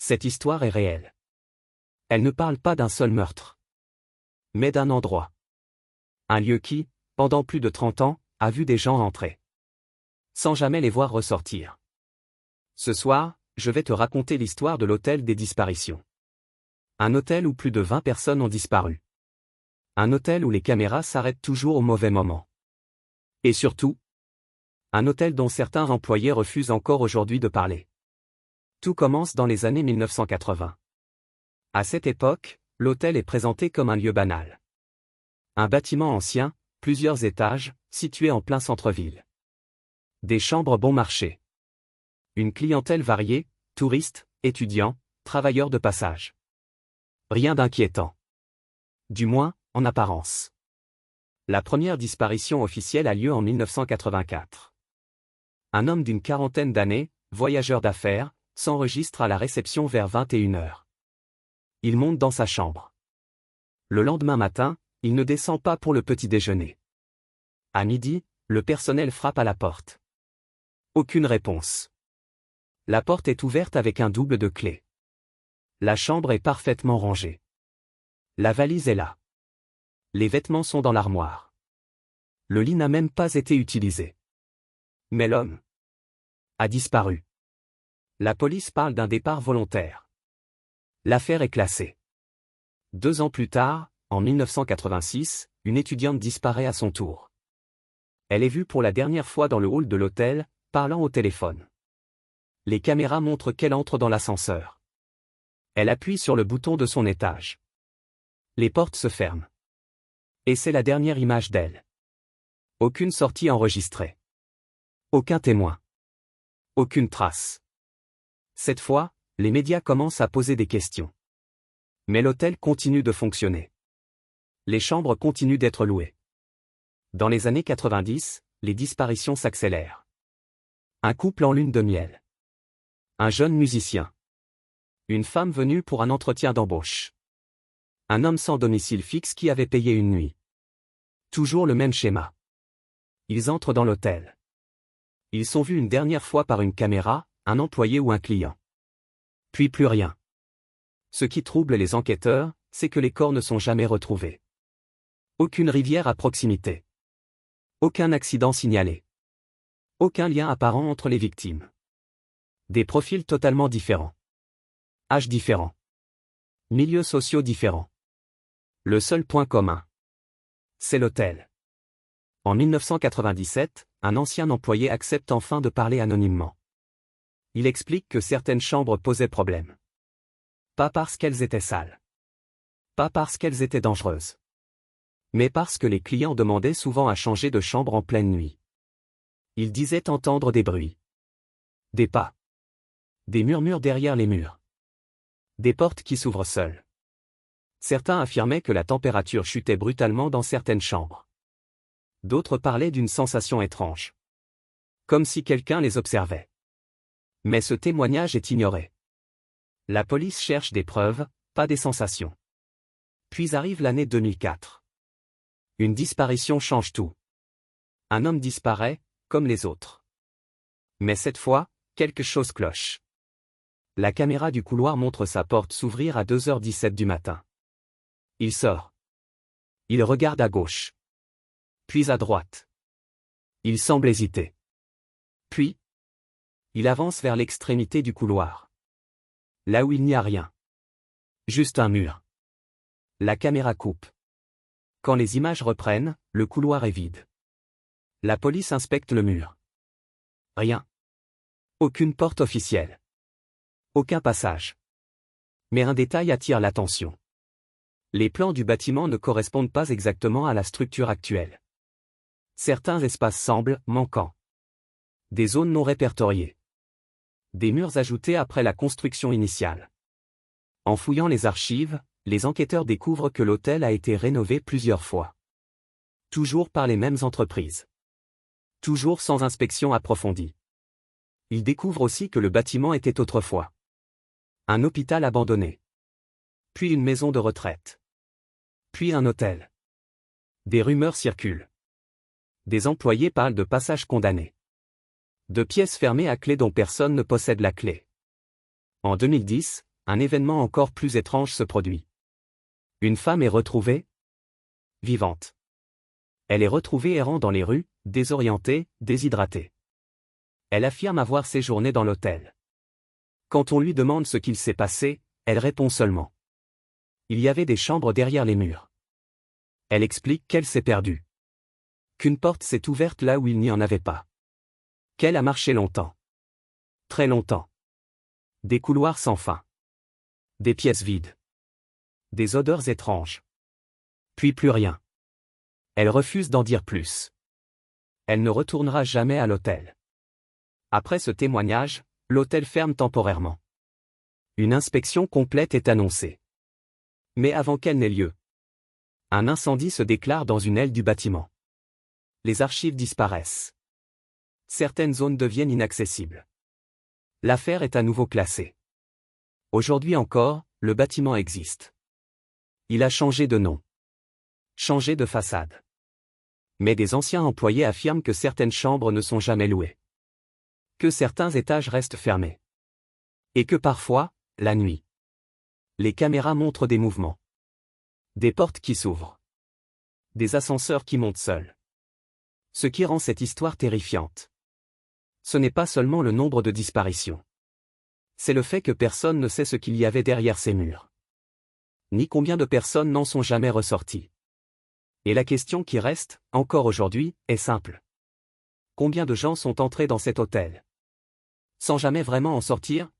Cette histoire est réelle. Elle ne parle pas d'un seul meurtre, mais d'un endroit. Un lieu qui, pendant plus de 30 ans, a vu des gens entrer, sans jamais les voir ressortir. Ce soir, je vais te raconter l'histoire de l'hôtel des disparitions. Un hôtel où plus de 20 personnes ont disparu. Un hôtel où les caméras s'arrêtent toujours au mauvais moment. Et surtout, un hôtel dont certains employés refusent encore aujourd'hui de parler. Tout commence dans les années 1980. À cette époque, l'hôtel est présenté comme un lieu banal. Un bâtiment ancien, plusieurs étages, situé en plein centre-ville. Des chambres bon marché. Une clientèle variée, touristes, étudiants, travailleurs de passage. Rien d'inquiétant. Du moins, en apparence. La première disparition officielle a lieu en 1984. Un homme d'une quarantaine d'années, voyageur d'affaires, s'enregistre à la réception vers 21h. Il monte dans sa chambre. Le lendemain matin, il ne descend pas pour le petit déjeuner. À midi, le personnel frappe à la porte. Aucune réponse. La porte est ouverte avec un double de clé. La chambre est parfaitement rangée. La valise est là. Les vêtements sont dans l'armoire. Le lit n'a même pas été utilisé. Mais l'homme a disparu. La police parle d'un départ volontaire. L'affaire est classée. 2 ans plus tard, en 1986, une étudiante disparaît à son tour. Elle est vue pour la dernière fois dans le hall de l'hôtel, parlant au téléphone. Les caméras montrent qu'elle entre dans l'ascenseur. Elle appuie sur le bouton de son étage. Les portes se ferment. Et c'est la dernière image d'elle. Aucune sortie enregistrée. Aucun témoin. Aucune trace. Cette fois, les médias commencent à poser des questions. Mais l'hôtel continue de fonctionner. Les chambres continuent d'être louées. Dans les années 90, les disparitions s'accélèrent. Un couple en lune de miel. Un jeune musicien. Une femme venue pour un entretien d'embauche. Un homme sans domicile fixe qui avait payé une nuit. Toujours le même schéma. Ils entrent dans l'hôtel. Ils sont vus une dernière fois par une caméra, un employé ou un client. Puis plus rien. Ce qui trouble les enquêteurs, c'est que les corps ne sont jamais retrouvés. Aucune rivière à proximité. Aucun accident signalé. Aucun lien apparent entre les victimes. Des profils totalement différents. Âges différents. Milieux sociaux différents. Le seul point commun, c'est l'hôtel. En 1997, un ancien employé accepte enfin de parler anonymement. Il explique que certaines chambres posaient problème. Pas parce qu'elles étaient sales. Pas parce qu'elles étaient dangereuses. Mais parce que les clients demandaient souvent à changer de chambre en pleine nuit. Il disait entendre des bruits. Des pas. Des murmures derrière les murs. Des portes qui s'ouvrent seules. Certains affirmaient que la température chutait brutalement dans certaines chambres. D'autres parlaient d'une sensation étrange. Comme si quelqu'un les observait. Mais ce témoignage est ignoré. La police cherche des preuves, pas des sensations. Puis arrive l'année 2004. Une disparition change tout. Un homme disparaît, comme les autres. Mais cette fois, quelque chose cloche. La caméra du couloir montre sa porte s'ouvrir à 2h17 du matin. Il sort. Il regarde à gauche. Puis à droite. Il semble hésiter. Puis, il avance vers l'extrémité du couloir. Là où il n'y a rien. Juste un mur. La caméra coupe. Quand les images reprennent, le couloir est vide. La police inspecte le mur. Rien. Aucune porte officielle. Aucun passage. Mais un détail attire l'attention. Les plans du bâtiment ne correspondent pas exactement à la structure actuelle. Certains espaces semblent manquants. Des zones non répertoriées. Des murs ajoutés après la construction initiale. En fouillant les archives, les enquêteurs découvrent que l'hôtel a été rénové plusieurs fois. Toujours par les mêmes entreprises. Toujours sans inspection approfondie. Ils découvrent aussi que le bâtiment était autrefois un hôpital abandonné. Puis une maison de retraite. Puis un hôtel. Des rumeurs circulent. Des employés parlent de passages condamnés. De pièces fermées à clé dont personne ne possède la clé. En 2010, Un événement encore plus étrange se produit. Une femme est retrouvée vivante. Elle est retrouvée errant dans les rues, désorientée, déshydratée. Elle affirme avoir séjourné dans l'hôtel. Quand on lui demande ce qu'il s'est passé, elle répond seulement. Il y avait des chambres derrière les murs. Elle explique qu'elle s'est perdue. Qu'une porte s'est ouverte là où il n'y en avait pas. Qu'elle a marché longtemps. Très longtemps. Des couloirs sans fin. Des pièces vides. Des odeurs étranges. Puis plus rien. Elle refuse d'en dire plus. Elle ne retournera jamais à l'hôtel. Après ce témoignage, l'hôtel ferme temporairement. Une inspection complète est annoncée. Mais avant qu'elle n'ait lieu, un incendie se déclare dans une aile du bâtiment. Les archives disparaissent. Certaines zones deviennent inaccessibles. L'affaire est à nouveau classée. Aujourd'hui encore, le bâtiment existe. Il a changé de nom. Changé de façade. Mais des anciens employés affirment que certaines chambres ne sont jamais louées. Que certains étages restent fermés. Et que parfois, la nuit, les caméras montrent des mouvements. Des portes qui s'ouvrent. Des ascenseurs qui montent seuls. Ce qui rend cette histoire terrifiante. Ce n'est pas seulement le nombre de disparitions. C'est le fait que personne ne sait ce qu'il y avait derrière ces murs. Ni combien de personnes n'en sont jamais ressorties. Et la question qui reste, encore aujourd'hui, est simple. Combien de gens sont entrés dans cet hôtel? Sans jamais vraiment en sortir,